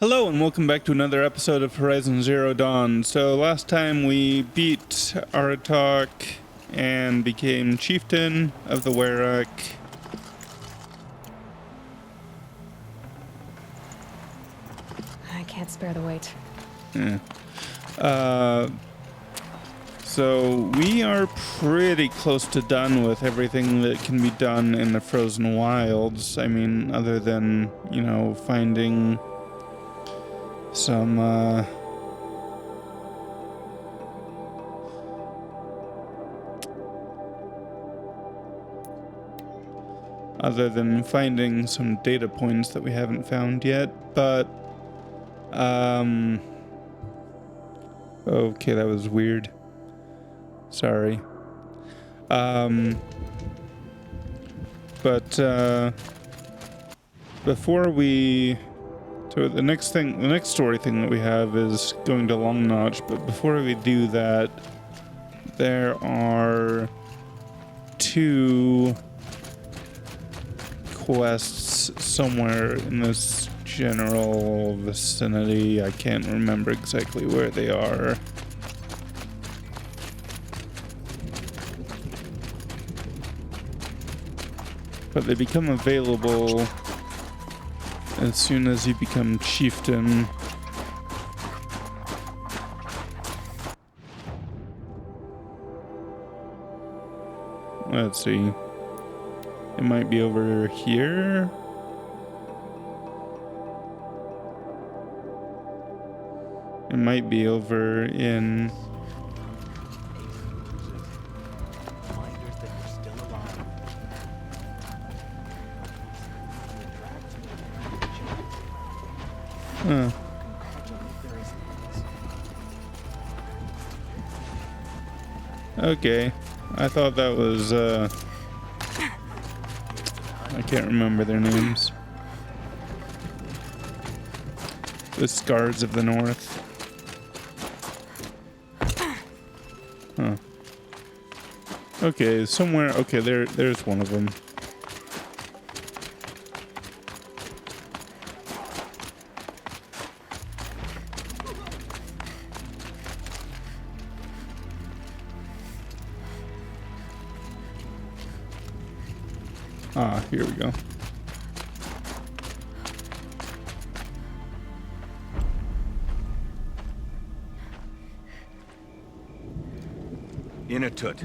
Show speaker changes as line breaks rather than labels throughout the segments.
Hello and welcome back to another episode of Horizon Zero Dawn. So last time we beat Aratok and became chieftain of the Wherein.
I can't spare the weight.
So we are pretty close to done with everything that can be done in the Frozen Wilds. I mean, other than, finding some, data points that we haven't found yet, but, okay, that was weird. Sorry. Before we... So the next story thing that we have is going to Long Notch, but before we do that, there are two quests somewhere in this general vicinity. I can't remember exactly where they are. But they become available as soon as you become chieftain. Let's see. It might be over here. It might be over in... Huh. Okay. I thought that was, I can't remember their names. The Scards of the North. Huh. Okay, somewhere... Okay, there's one of them. Ah, here we go.
Inatut.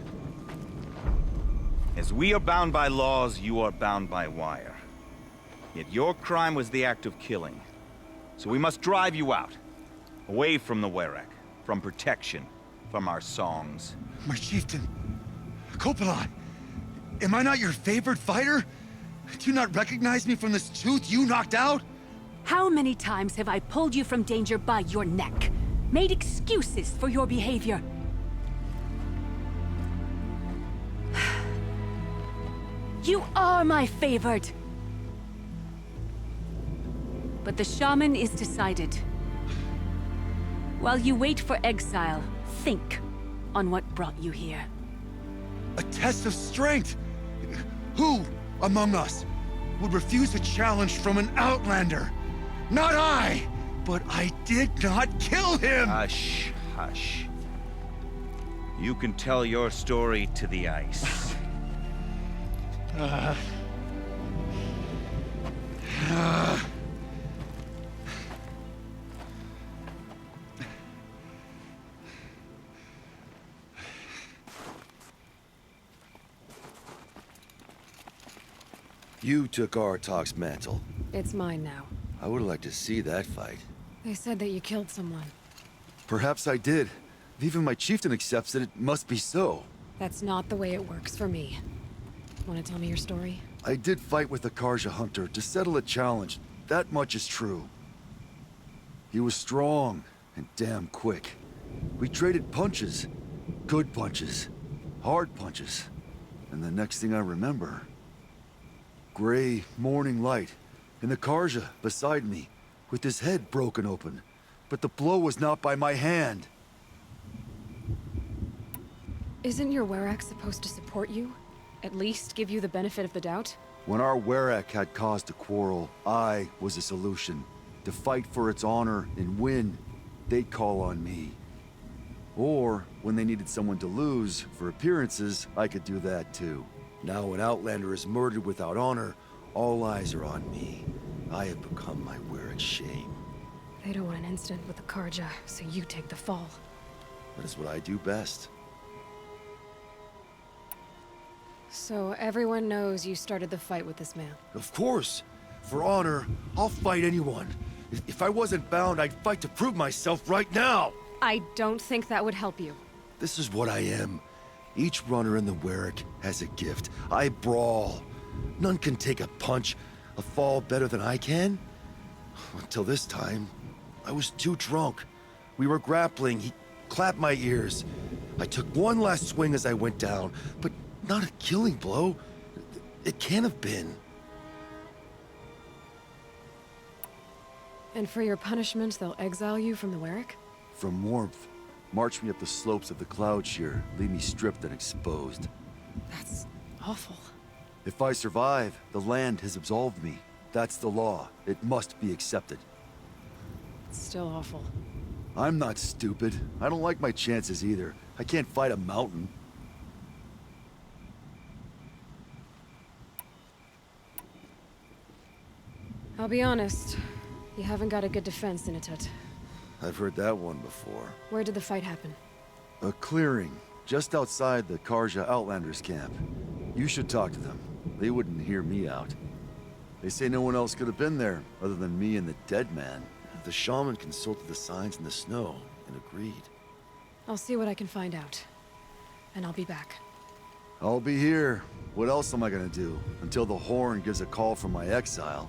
As we are bound by laws, you are bound by wire. Yet your crime was the act of killing. So we must drive you out. Away from the Wherein, from protection, from our songs.
My chieftain, Copeland, am I not your favorite fighter? Do you not recognize me from this tooth you knocked out?
How many times have I pulled you from danger by your neck? Made excuses for your behavior? You are my favored! But the shaman is decided. While you wait for exile, think on what brought you here.
A test of strength! Who among us would refuse a challenge from an outlander? Not I! But I did not kill him!
Hush, hush. You can tell your story to the ice.
You took Aratok's mantle.
It's mine now.
I would like to see that fight.
They said that you killed someone.
Perhaps I did. If even my chieftain accepts it, it must be so.
That's not the way it works for me. Want to tell me your story?
I did fight with the Karja hunter to settle a challenge. That much is true. He was strong and damn quick. We traded punches. Good punches. Hard punches. And the next thing I remember... gray morning light, and the Karja beside me, with his head broken open. But the blow was not by my hand.
Isn't your Wherein supposed to support you? At least give you the benefit of the doubt?
When our Wherein had cause to quarrel, I was a solution. to fight for its honor and win, they'd call on me. Or, when they needed someone to lose for appearances, I could do that too. Now an Outlander is murdered without honor, all eyes are on me. I have become my Werek's shame.
They don't want an incident with the Karja, so you take the fall.
That is what I do best.
So everyone knows you started the fight with this man.
Of course! For honor, I'll fight anyone. If I wasn't bound, I'd fight to prove myself right now!
I don't think that would help you.
This is what I am. Each runner in the Werek has a gift. I brawl. None can take a punch, a fall better than I can. Until this time, I was too drunk. We were grappling. He clapped my ears. I took one last swing as I went down, but not a killing blow. It can't have been.
And for your punishment, they'll exile you from the Werek?
From warmth, march me up the slopes of the cloud shear, leave me stripped and exposed.
That's awful.
If I survive, the land has absolved me. That's the law. It must be accepted.
It's still awful.
I'm not stupid. I don't like my chances either. I can't fight a mountain.
I'll be honest. You haven't got a good defense, Initut.
I've heard that one before.
Where did the fight happen?
A clearing, just outside the Karja Outlanders camp. You should talk to them. They wouldn't hear me out. They say no one else could have been there, other than me and the dead man. The shaman consulted the signs in the snow and agreed.
I'll see what I can find out. And I'll be back.
I'll be here. What else am I gonna do? Until the Horn gives a call from my exile.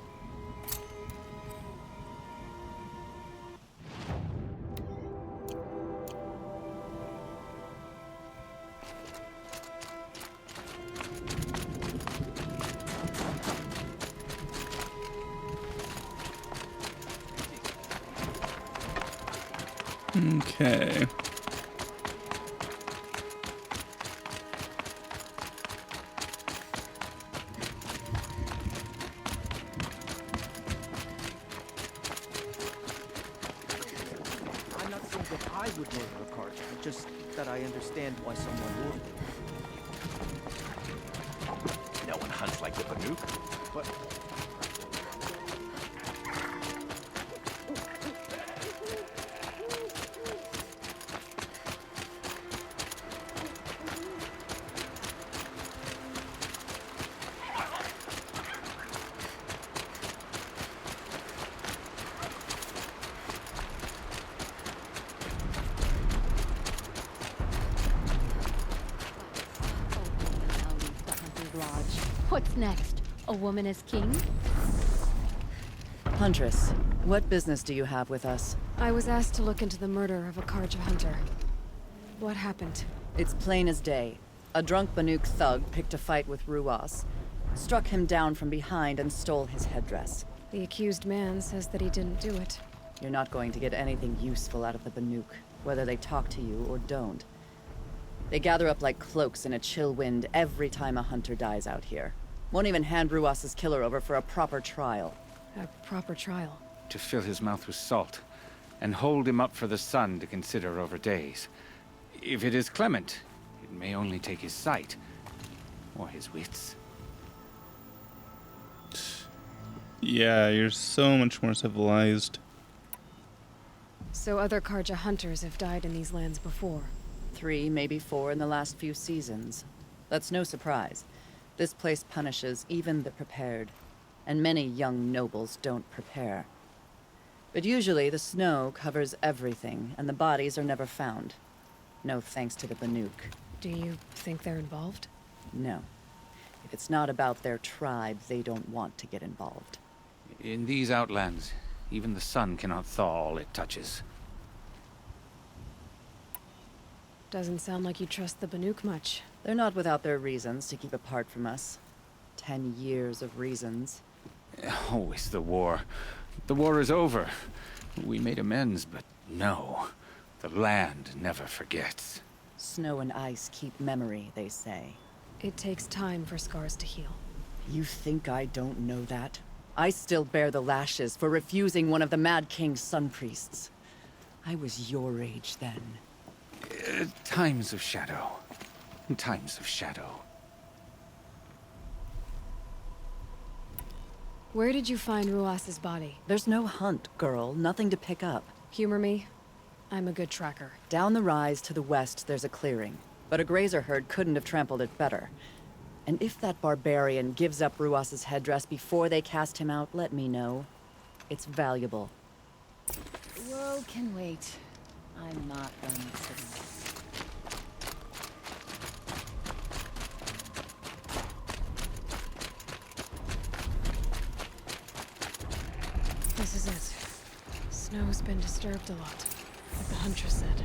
Okay.
I'm not saying that I would murder a Karja, just that I understand why someone would.
No one hunts like the Banuk.
But
What's next? A woman as king?
Huntress, what business do you have with us?
I was asked to look into the murder of a Karja hunter. What happened?
It's plain as day. A drunk Banuk thug picked a fight with Ruas, struck him down from behind and stole his headdress.
The accused man says that he didn't do it.
You're not going to get anything useful out of the Banuk, whether they talk to you or don't. They gather up like cloaks in a chill wind every time a hunter dies out here. Won't even hand Ruas's killer over for a proper trial.
A proper trial.
To fill his mouth with salt, and hold him up for the sun to consider over days. If it is clement, it may only take his sight, or his wits.
Yeah, you're so much more civilized.
So other Karja hunters have died in these lands before.
3, maybe 4 in the last few seasons. That's no surprise. This place punishes even the prepared, and many young nobles don't prepare. But usually the snow covers everything, and the bodies are never found. No thanks to the Banuk.
Do you think they're involved?
No. If it's not about their tribe, they don't want to get involved.
In these outlands, even the sun cannot thaw all it touches.
Doesn't sound like you trust the Banuk much.
They're not without their reasons to keep apart from us. 10 years of reasons.
Always the war. The war is over. We made amends, but no. The land never forgets.
Snow and ice keep memory, they say.
It takes time for scars to heal.
You think I don't know that? I still bear the lashes for refusing one of the Mad King's sun priests. I was your age then.
Times of shadow. Times of shadow.
Where did you find Ruas's body?
There's no hunt, girl. Nothing to pick up.
Humor me. I'm a good tracker.
Down the rise to the west, there's a clearing. But a grazer herd couldn't have trampled it better. And if that barbarian gives up Ruas's headdress before they cast him out, let me know. It's valuable.
Whoa, can wait. I'm not going to.
This is it. Snow's been disturbed a lot, like the Huntress said.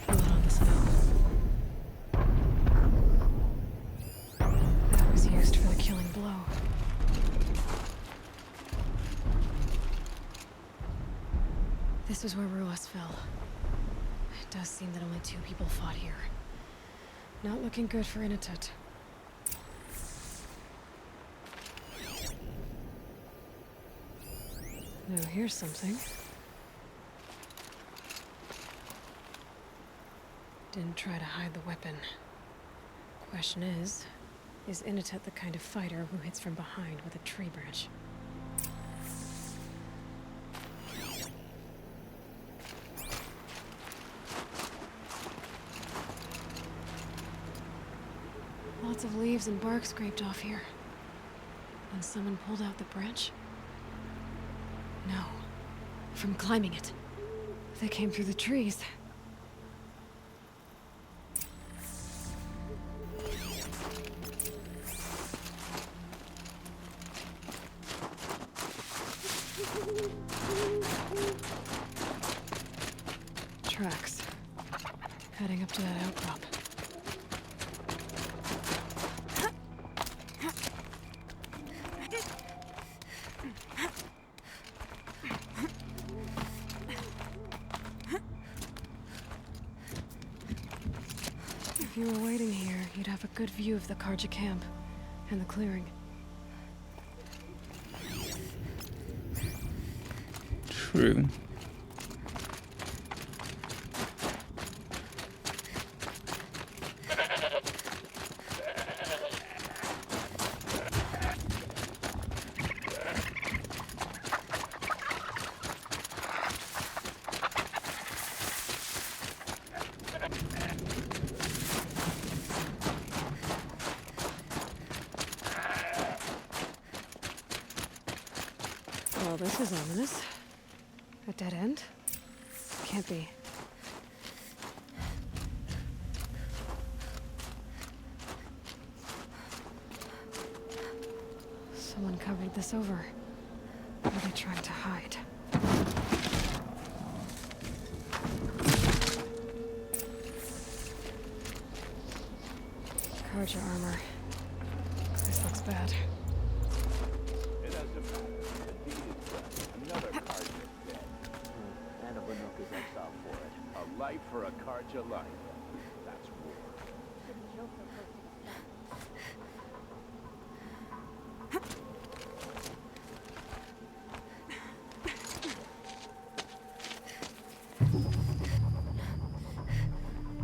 Blood on the snow. That was used for the killing blow. This is where Ruas fell. It does seem that only 2 people fought here. Not looking good for Untitled. Now here's something. Didn't try to hide the weapon. Question is Untitled the kind of fighter who hits from behind with a tree branch? Lots of leaves and bark scraped off here. And someone pulled out the branch? No. From climbing it. They came through the trees. Tracks. Heading up to that outcrop. If you were waiting here, you'd have a good view of the Karja camp and the clearing.
True.
Well, this is ominous. A dead end? Can't be. Someone covered this over. What are they trying to hide? Karja armor. This looks bad.
And a Banuk is exiled for it. A life for a Karja life. That's war.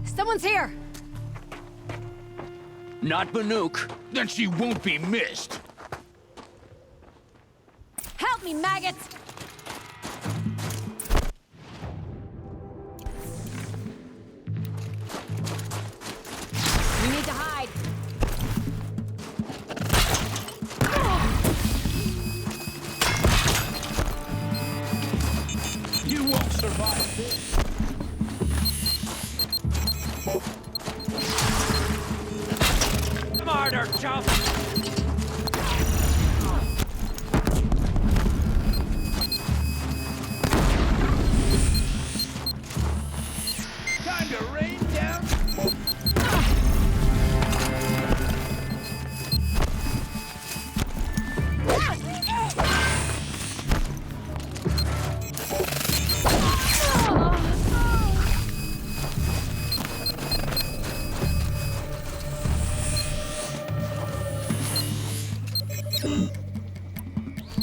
Someone's here!
Not Banuk. Then she won't be missed.
Help me, maggots! We need to hide.
You won't survive this. Martyr, jump! Time to rain down.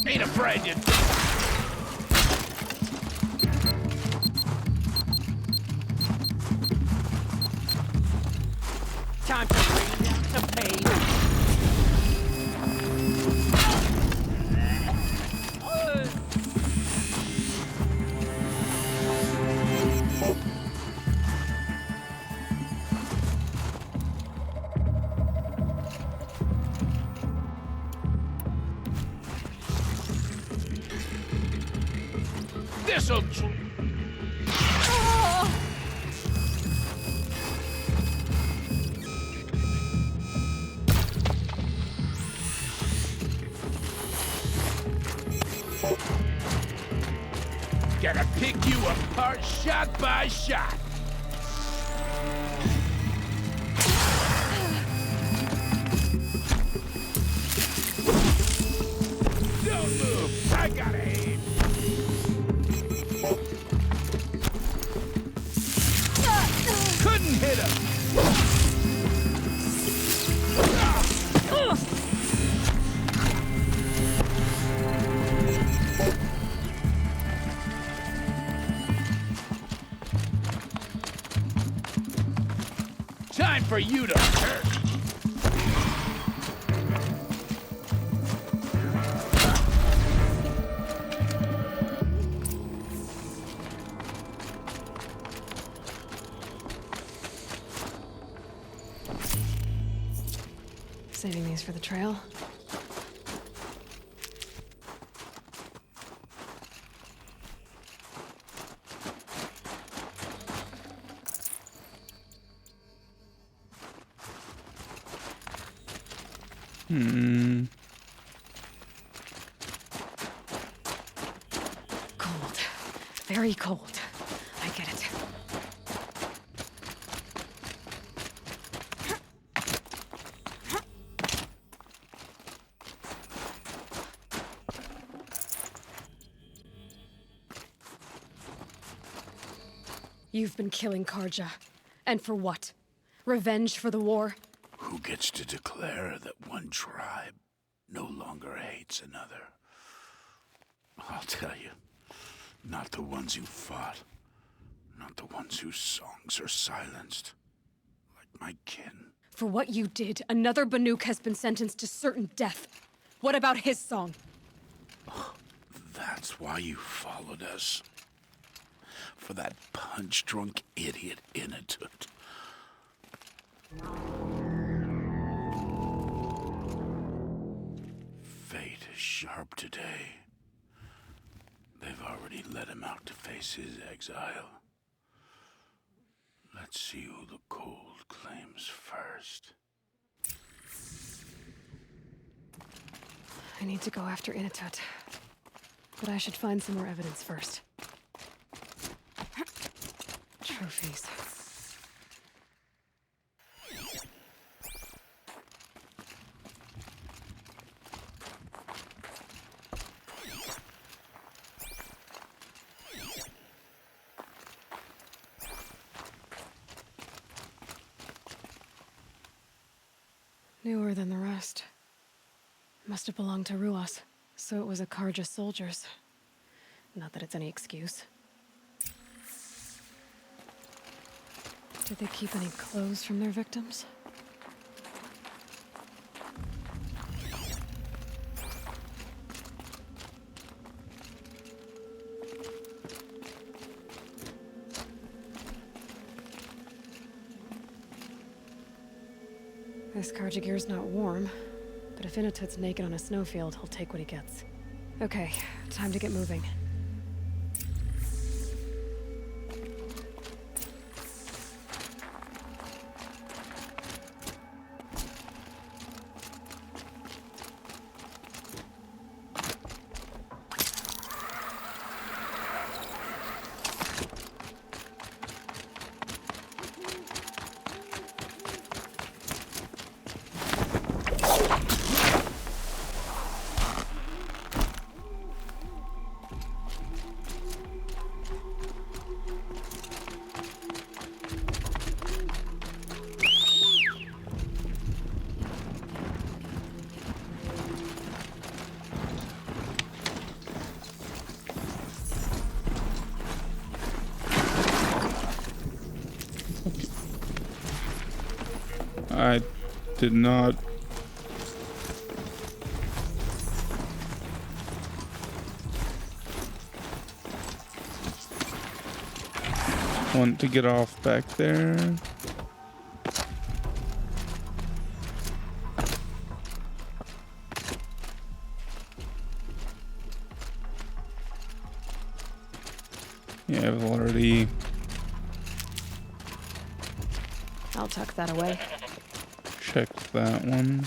Ain't afraid you.
Time to bring out the pain.
This'll. Gotta pick you apart shot by shot. Don't move. I gotta aim. Couldn't hit him. Time for you to hurt.
Saving these for the trail. Cold. Very cold. I get it. You've been killing Karja. And for what? Revenge for the war?
Who gets to declare that one tribe no longer hates another? I'll tell you, not the ones who fought, not the ones whose songs are silenced, like my kin.
For what you did, another Banuk has been sentenced to certain death. What about his song?
That's why you followed us. For that punch-drunk idiot Inatut. Fate is sharp today. They've already let him out to face his exile. Let's see who the cold claims first.
I need to go after Inatut. But I should find some more evidence first. Trophies. Newer than the rest. Must have belonged to Ruas, so it was a Karja soldiers. Not that it's any excuse. Did they keep any clothes from their victims? This Karja gear's not warm, but if Inatut's naked on a snowfield, he'll take what he gets. Okay, time to get moving.
I did not want to get off back there. Yeah, I've already...
I'll tuck that away.
checked that one.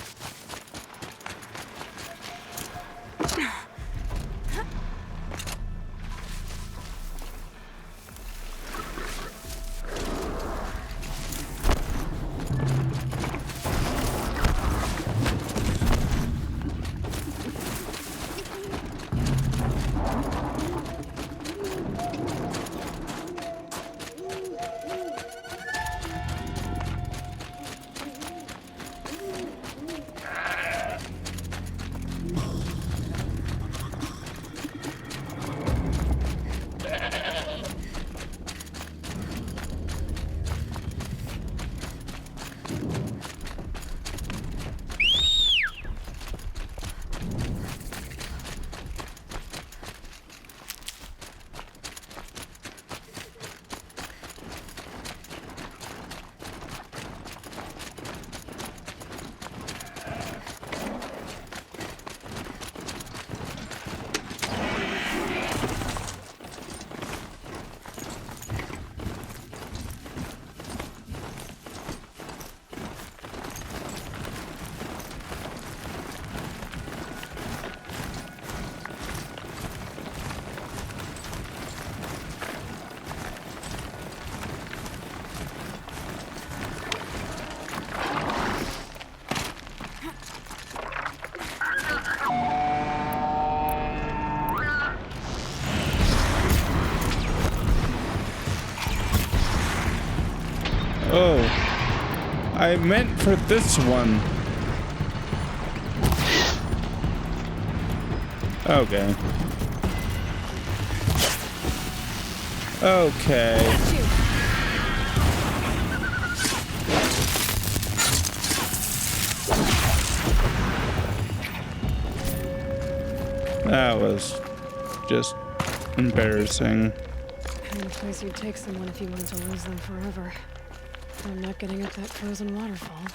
Oh, I meant for this one. Okay. Okay. That was just embarrassing.
Kind of place you'd take someone if you wanted to lose them forever. I'm not getting up that frozen waterfall.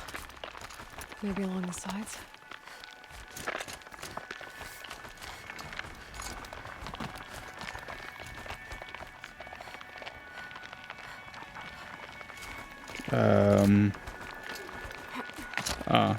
Maybe along the sides?
Ah.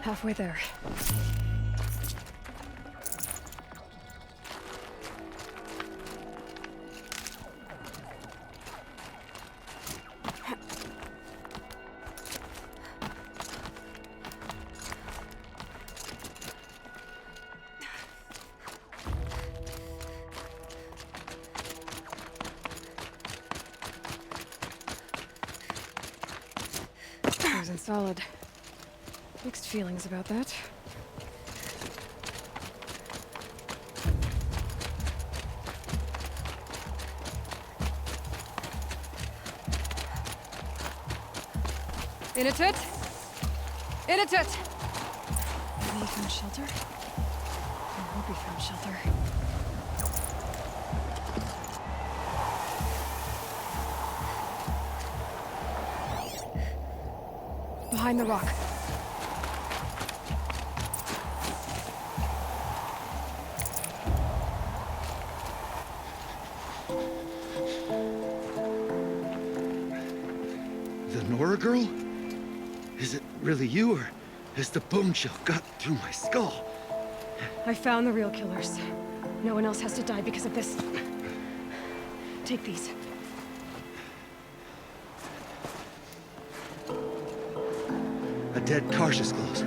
Halfway there. Frozen solid. Mixed feelings about that. In it! In it! Maybe he found shelter? I hope he found shelter. Behind the rock.
girl? Is it really you, or has the bone chill got through my skull?
I found the real killers. No one else has to die because of this. Take these.
A dead Karja's clothes.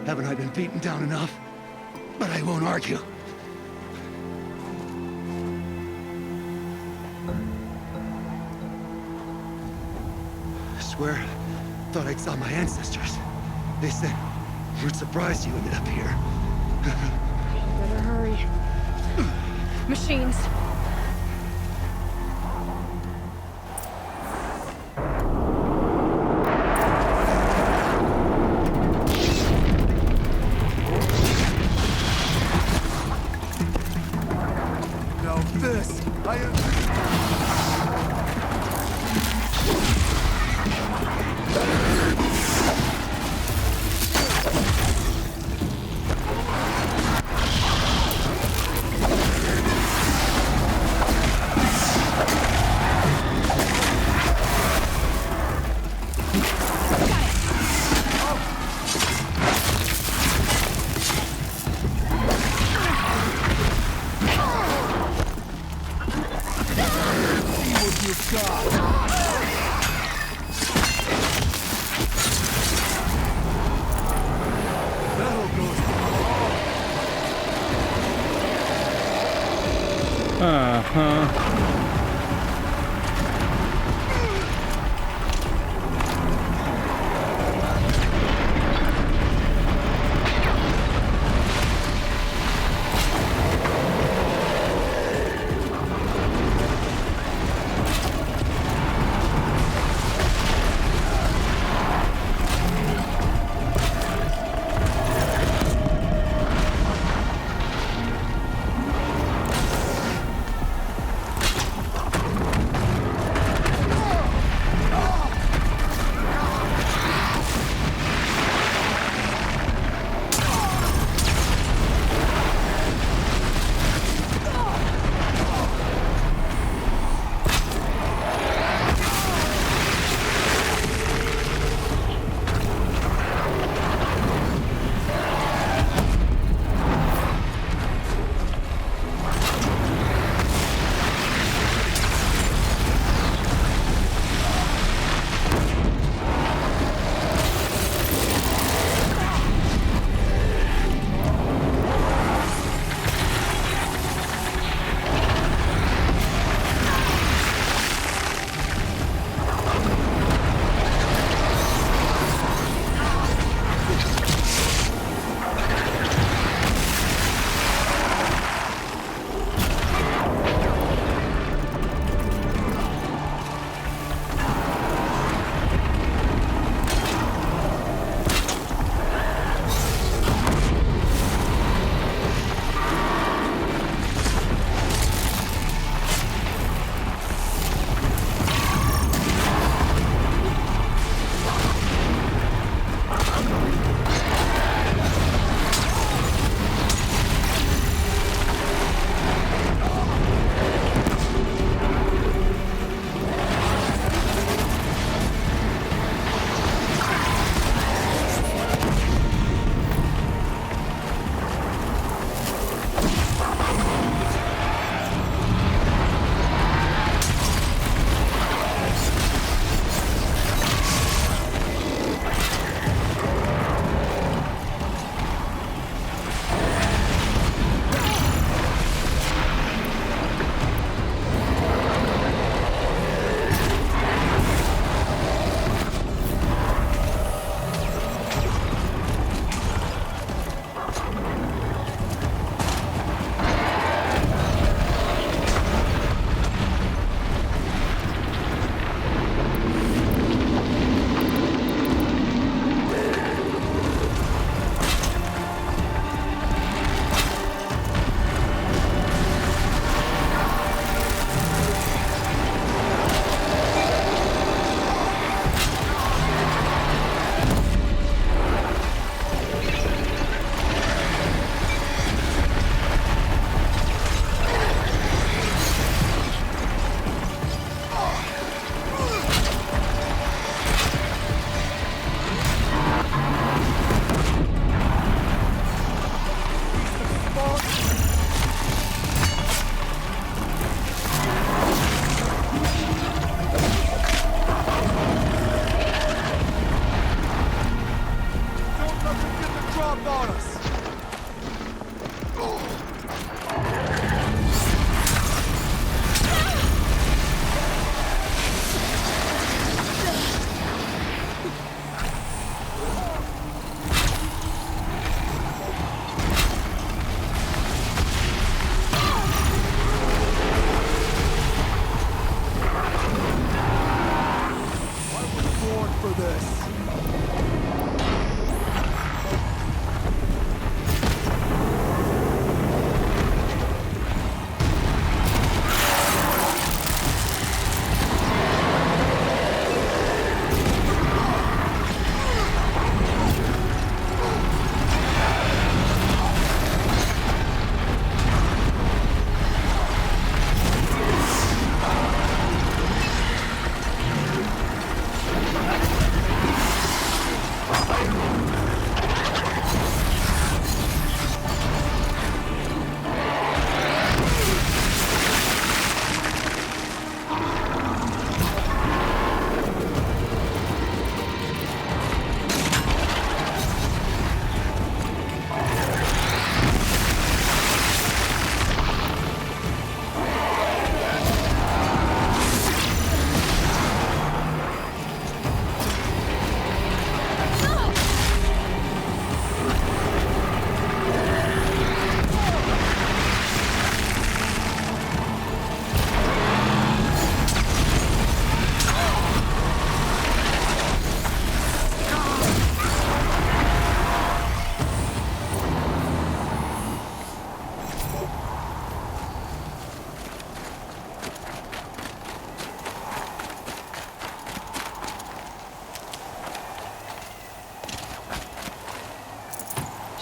Haven't I been beaten down enough? But I won't argue. I swear, thought I'd saw my ancestors. They said, we're surprised you ended up here.
Better hurry. Machines.
Now this,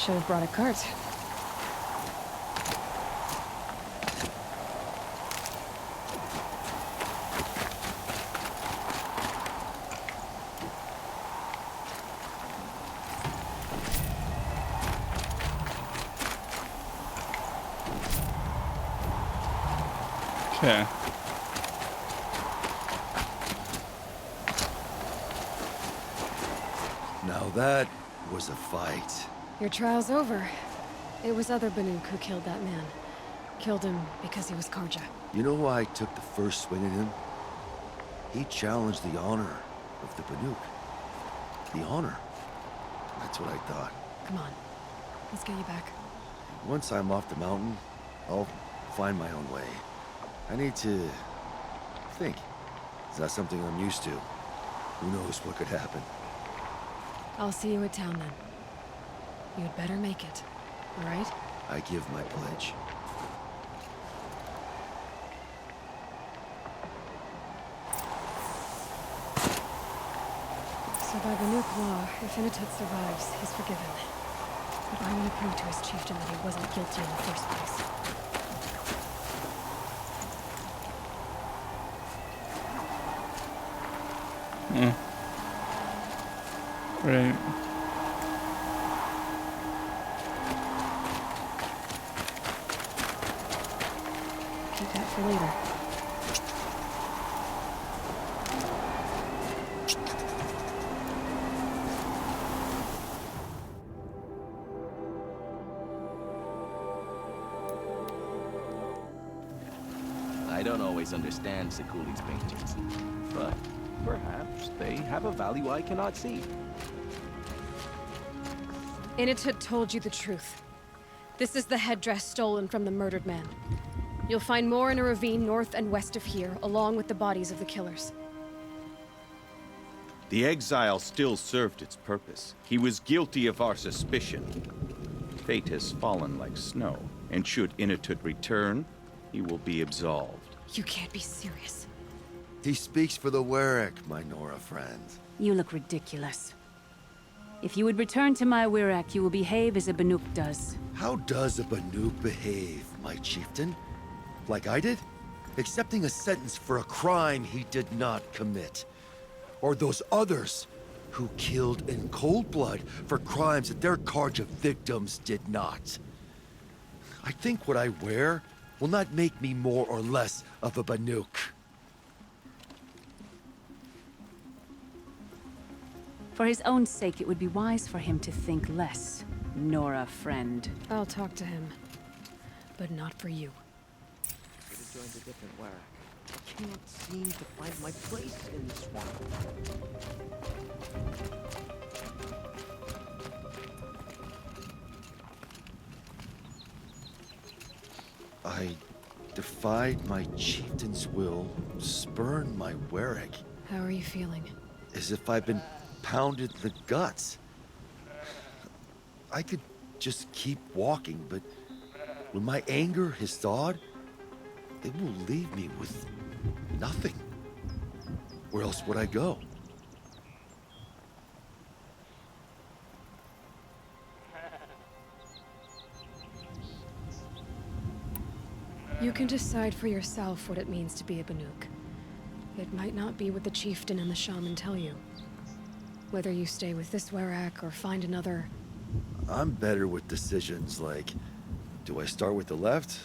Should have brought a cart.
Okay.
Now that was a fight.
Your trial's over. It was other Banuk who killed that man. Killed him because he was Karja.
You know why I took the first swing at him? He challenged the honor of the Banuk. The honor. That's what I thought.
Come on. Let's get you back.
Once I'm off the mountain, I'll find my own way. I need to think. It's not something I'm used to. Who knows what could happen?
I'll see you at town then. You'd better make it, all right?
I give my pledge.
So by Banuk law, if Inatut survives, he's forgiven. But I want to prove to his chieftain that he wasn't guilty in the first place.
Right.
Keep that for later.
I don't always understand Sekuli's paintings, but perhaps they have a value I cannot see.
Inatut told you the truth. This is the headdress stolen from the murdered man. You'll find more in a ravine north and west of here, along with the bodies of the killers.
The exile still served its purpose. He was guilty of our suspicion. Fate has fallen like snow, and should Inatut return, he will be absolved.
You can't be serious.
He speaks for the Wherein, my Nora friend.
You look ridiculous. If you would return to my Wherein, you will behave as a Banuk does.
How does a Banuk behave, my chieftain? Like I did? Accepting a sentence for a crime he did not commit. Or those others who killed in cold blood for crimes that their Karja victims did not. I think what I wear will not make me more or less of a Banuk.
For his own sake, it would be wise for him to think less. Nora, friend.
I'll talk to him. But not for you.
Could have joined a different Wherein. I can't seem to find my place in this one.
I defied my chieftain's will, spurned my Wherein,
How are you feeling?
as if I've been pounded in the guts. I could just keep walking, but when my anger has thawed, it will leave me with nothing. Where else would I go?
You can decide for yourself what it means to be a Banuk. It might not be what the chieftain and the shaman tell you. Whether you stay with this Wherein or find another...
I'm better with decisions like, do I start with the left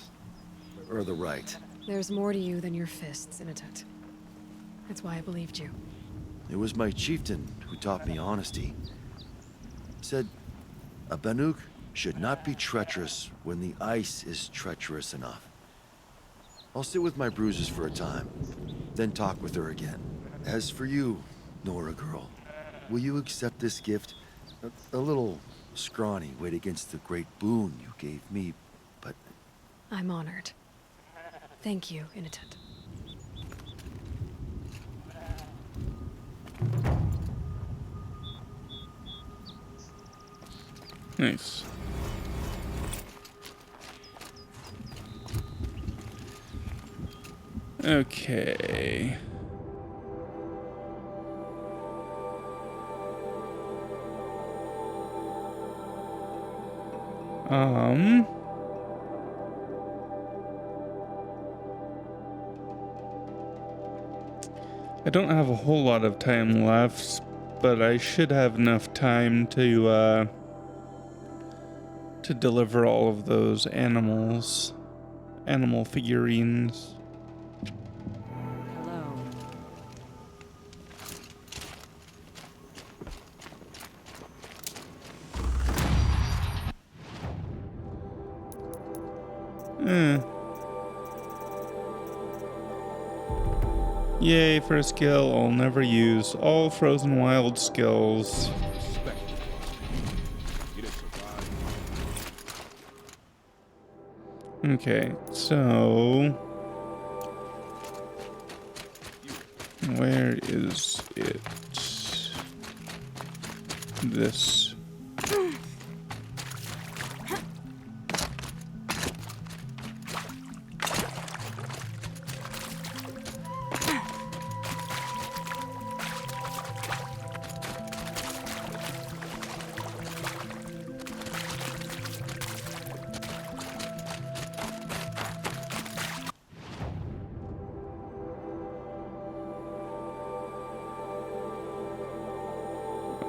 or the right?
There's more to you than your fists, Inatut. That's why I believed you.
It was my chieftain who taught me honesty. Said, a Banuk should not be treacherous when the ice is treacherous enough. I'll sit with my bruises for a time, then talk with her again. As for you, Nora girl, will you accept this gift? A little scrawny weighed against the great boon you gave me, but...
I'm honored. Thank you, Inatut.
Nice. Okay. I don't have a whole lot of time left, but I should have enough time to deliver all of those animal figurines.
Hello.
Yay for a skill I'll never use. All Frozen Wild skills. Okay, so where is it? This.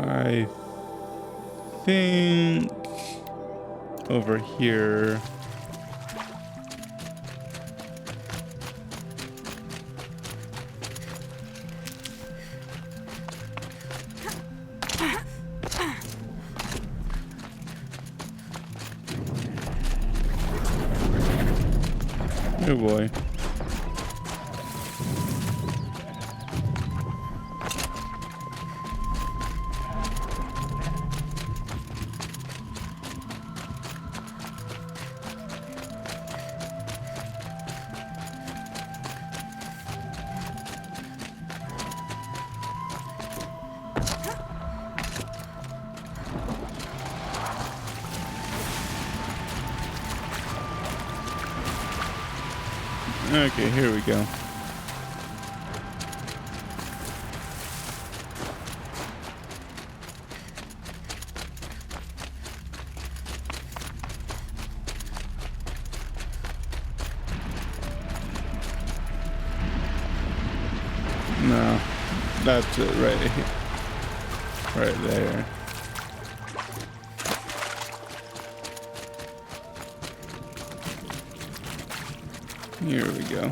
I think over here. Oh boy. Okay, here we go. No, that's it right here. Right there. Here we go.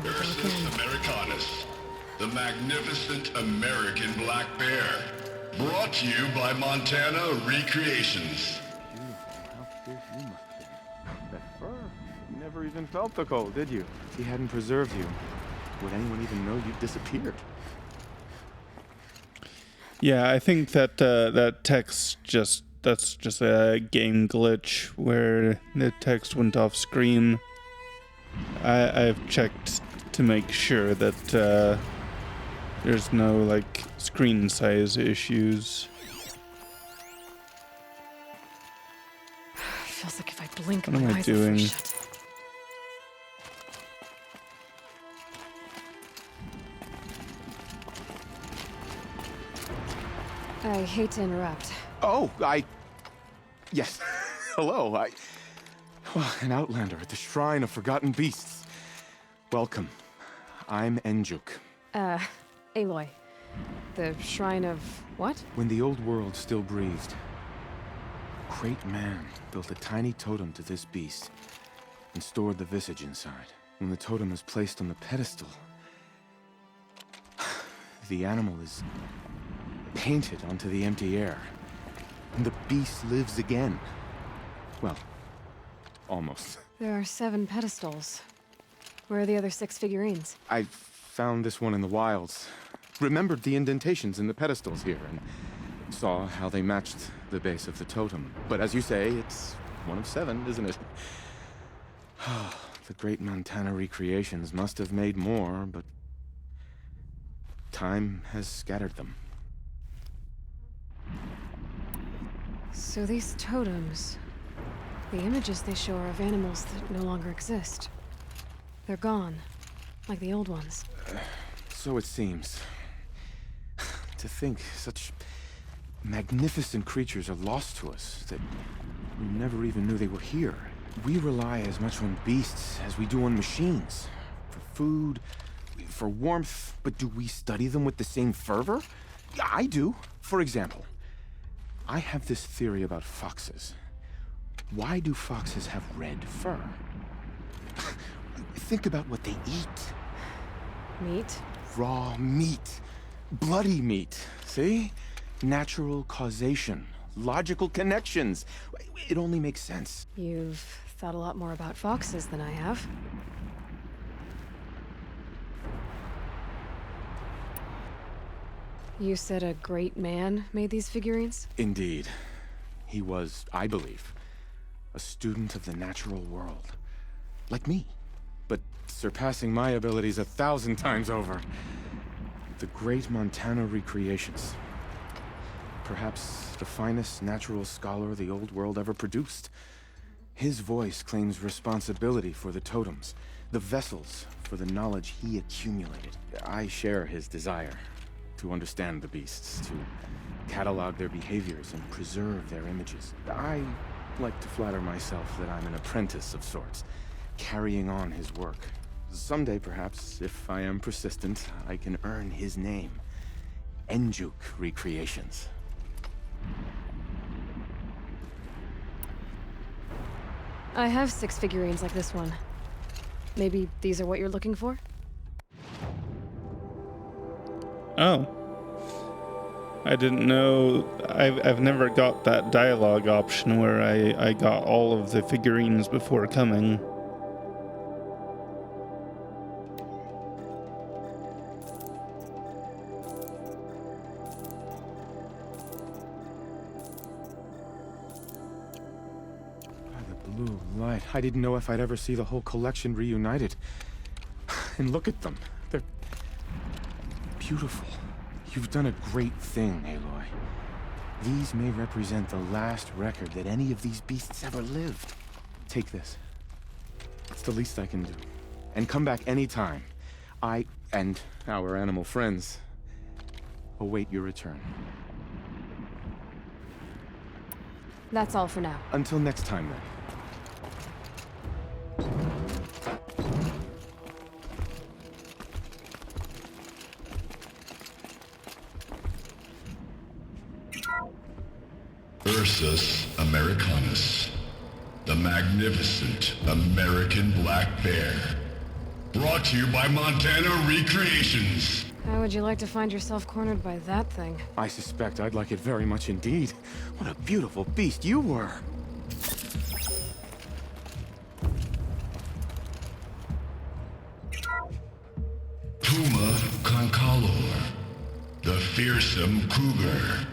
Versus Americanus, the magnificent American black bear. Brought to you by Montana Recreations.
That fur. You never even felt the cold, did you? If he hadn't preserved you, would anyone even know you'd disappeared?
Yeah, I think that that text that's just a game glitch where the text went off screen. I've checked to make sure that there's no like screen size issues.
Feels like if I blink,
What am
my
I
eyes will
doing?
freeze shut. I hate to interrupt.
Oh, yes. Hello, an outlander at the Shrine of Forgotten Beasts. Welcome. I'm Enjuk.
Aloy. The Shrine of what?
When the old world still breathed, a great man built a tiny totem to this beast and stored the visage inside. When the totem is placed on the pedestal, the animal is painted onto the empty air, and the beast lives again. Well, almost.
There are 7 pedestals. Where are the other 6 figurines?
I found this one in the wilds, remembered the indentations in the pedestals here, and saw how they matched the base of the totem. But as you say, it's one of 7, isn't it? The great Montana Recreations must have made more, but time has scattered them.
So these totems, the images they show are of animals that no longer exist. They're gone, like the old ones.
So it seems. To think such magnificent creatures are lost to us, that we never even knew they were here. We rely as much on beasts as we do on machines. For food, for warmth, but do we study them with the same fervor? I do. For example, I have this theory about foxes. Why do foxes have red fur? Think about what they eat.
Meat?
Raw meat. Bloody meat. See? Natural causation. Logical connections. It only makes sense.
You've thought a lot more about foxes than I have. You said a great man made these figurines?
Indeed. He was, I believe, a student of the natural world. Like me, but surpassing my abilities 1,000 times over. The great Montana recreations. Perhaps the finest natural scholar the old world ever produced. His voice claims responsibility for the totems, the vessels for the knowledge he accumulated. I share his desire to understand the beasts, to catalog their behaviors and preserve their images. I like to flatter myself that I'm an apprentice of sorts, carrying on his work. Someday, perhaps, if I am persistent, I can earn his name. Banuk Recreations.
I have 6 figurines like this one. Maybe these are what you're looking for?
Oh. I didn't know. I've never got that dialogue option where I got all of the figurines before coming.
By the blue light, I didn't know if I'd ever see the whole collection reunited. And look at them. They're beautiful. You've done a great thing, Aloy. These may represent the last record that any of these beasts ever lived. Take this. It's the least I can do. And come back anytime. I, and our animal friends, await your return.
That's all for now.
Until next time, then.
Ursus Americanus, the magnificent American black bear. Brought to you by Montana Recreations.
How would you like to find yourself cornered by that thing?
I suspect I'd like it very much indeed. What a beautiful beast you were.
Puma Concalor, the fearsome cougar.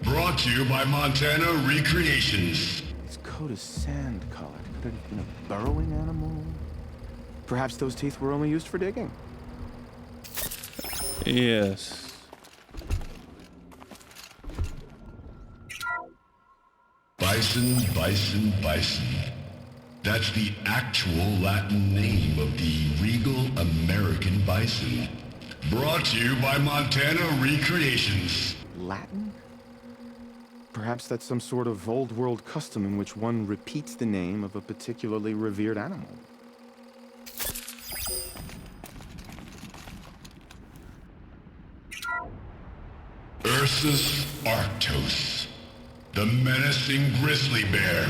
Brought to you by Montana Recreations.
Its coat is sand-colored. Could it have been a burrowing animal? Perhaps those teeth were only used for digging.
Yes.
Bison, bison, bison. That's the actual Latin name of the regal American bison. Brought to you by Montana Recreations.
Latin? Perhaps that's some sort of old world custom in which one repeats the name of a particularly revered animal.
Ursus Arctos, the menacing grizzly bear.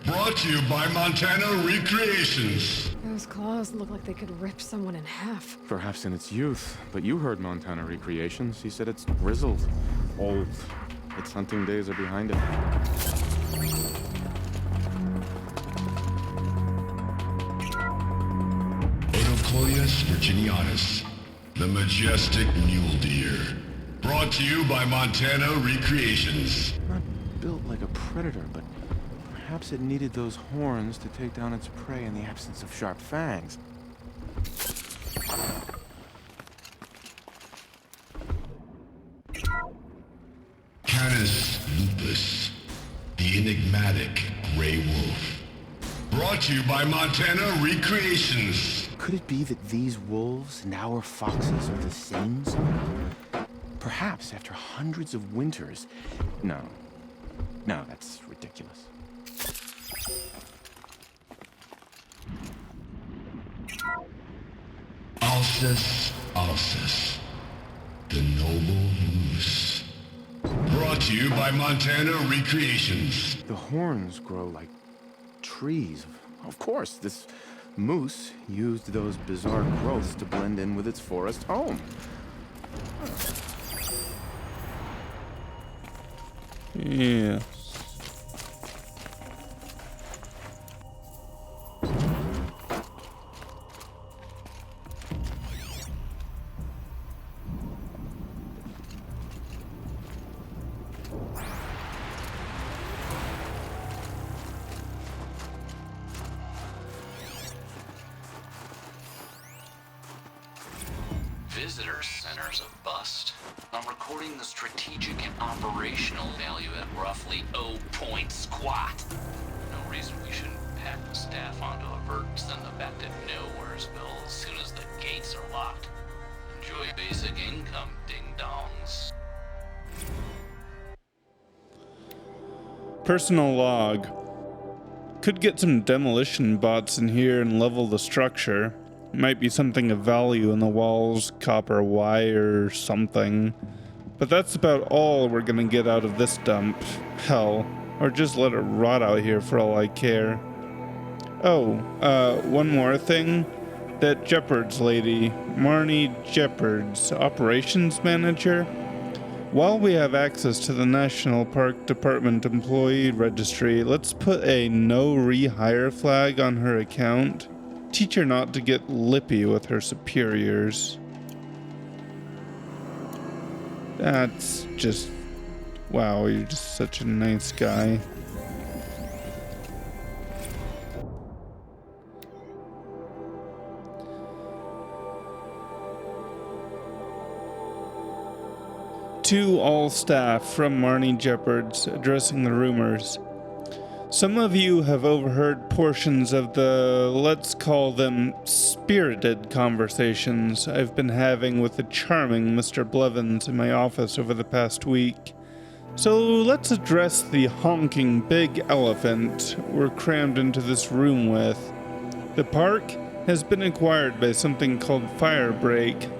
Brought to you by Montana Recreations.
Those claws look like they could rip someone in half.
Perhaps in its youth, but you heard Montana Recreations. He said it's grizzled, old. Its hunting days are behind it.
Odocoius virginianus, the majestic mule deer. Brought to you by Montana Recreations.
Not built like a predator, but perhaps it needed those horns to take down its prey in the absence of sharp fangs.
Canis lupus, the enigmatic gray wolf. Brought to you by Montana Recreations.
Could it be that these wolves and our foxes are the same somehow? Perhaps after hundreds of winters. No. No, that's ridiculous.
Alsus, Alsus, the noble moose. Brought to you by Montana Recreations.
The horns grow like trees. Of course, this moose used those bizarre growths to blend in with its forest home.
Yeah.
Visitor center's a bust. I'm recording the strategic and operational value at roughly 0 point squat. No reason we shouldn't pack the staff onto a vert and send them back to Nowheresville as soon as the gates are locked. Enjoy basic income, ding-dongs.
Personal log. Could get some demolition bots in here and level the structure. Might be something of value in the walls, copper wire or something. But that's about all we're gonna get out of this dump. Hell, or just let it rot out here for all I care. Oh, one more thing. That Jeppards lady, Marnie Jeppards, operations manager. While we have access to the National Park Department employee registry, let's put a no rehire flag on her account. Teach her not to get lippy with her superiors. That's just... wow, you're just such a nice guy. To all staff from Marnie Jeppards addressing the rumors. Some of you have overheard portions of the, let's call them, spirited conversations I've been having with the charming Mr. Blevins in my office over the past week. So let's address the honking big elephant we're crammed into this room with. The park has been acquired by something called Firebreak,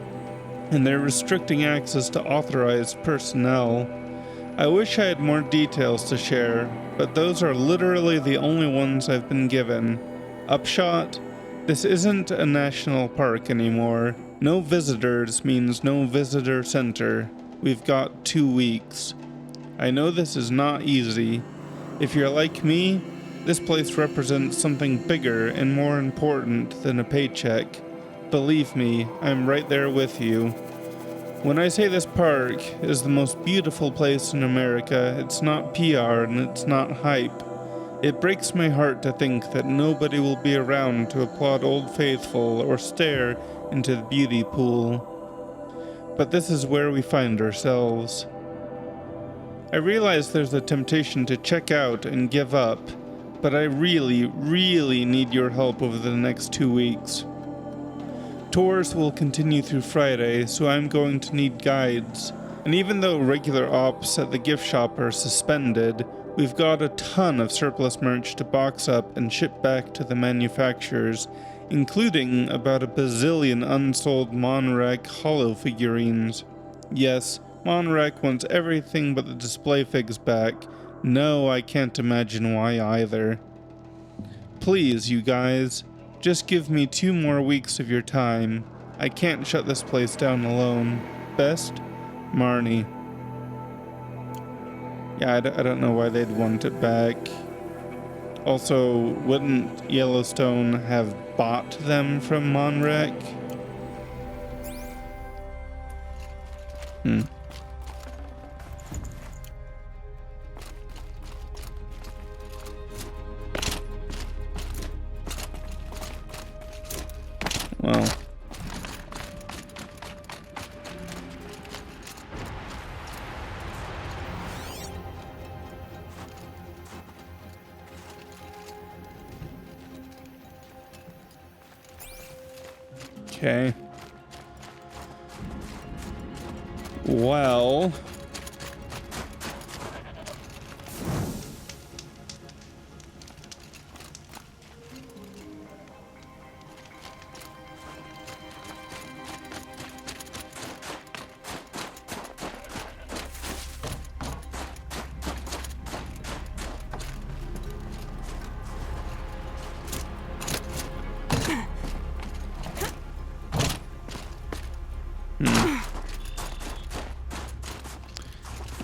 and they're restricting access to authorized personnel. I wish I had more details to share, but those are literally the only ones I've been given. Upshot, this isn't a national park anymore. No visitors means no visitor center. We've got 2 weeks. I know this is not easy. If you're like me, this place represents something bigger and more important than a paycheck. Believe me, I'm right there with you. When I say this park is the most beautiful place in America, it's not PR and it's not hype. It breaks my heart to think that nobody will be around to applaud Old Faithful or stare into the beauty pool. But this is where we find ourselves. I realize there's a temptation to check out and give up, but I really, really need your help over the next 2 weeks. Tours will continue through Friday, so I'm going to need guides. And even though regular ops at the gift shop are suspended, we've got a ton of surplus merch to box up and ship back to the manufacturers, including about a bazillion unsold Monrek holo figurines. Yes, Monrek wants everything but the display figs back. No, I can't imagine why either. Please, you guys. Just give me 2 more weeks of your time. I can't shut this place down alone. Best, Marnie. Yeah, I don't know why they'd want it back. Also, wouldn't Yellowstone have bought them from Monrek? Well. Okay. Well...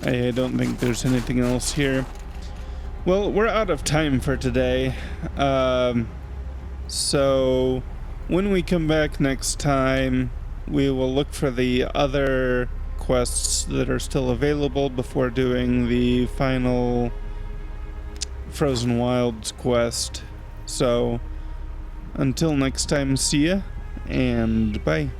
I don't think there's anything else here. Well, we're out of time for today. So when we come back next time, we will look for the other quests that are still available before doing the final Frozen Wilds quest. So until next time, see ya, and bye.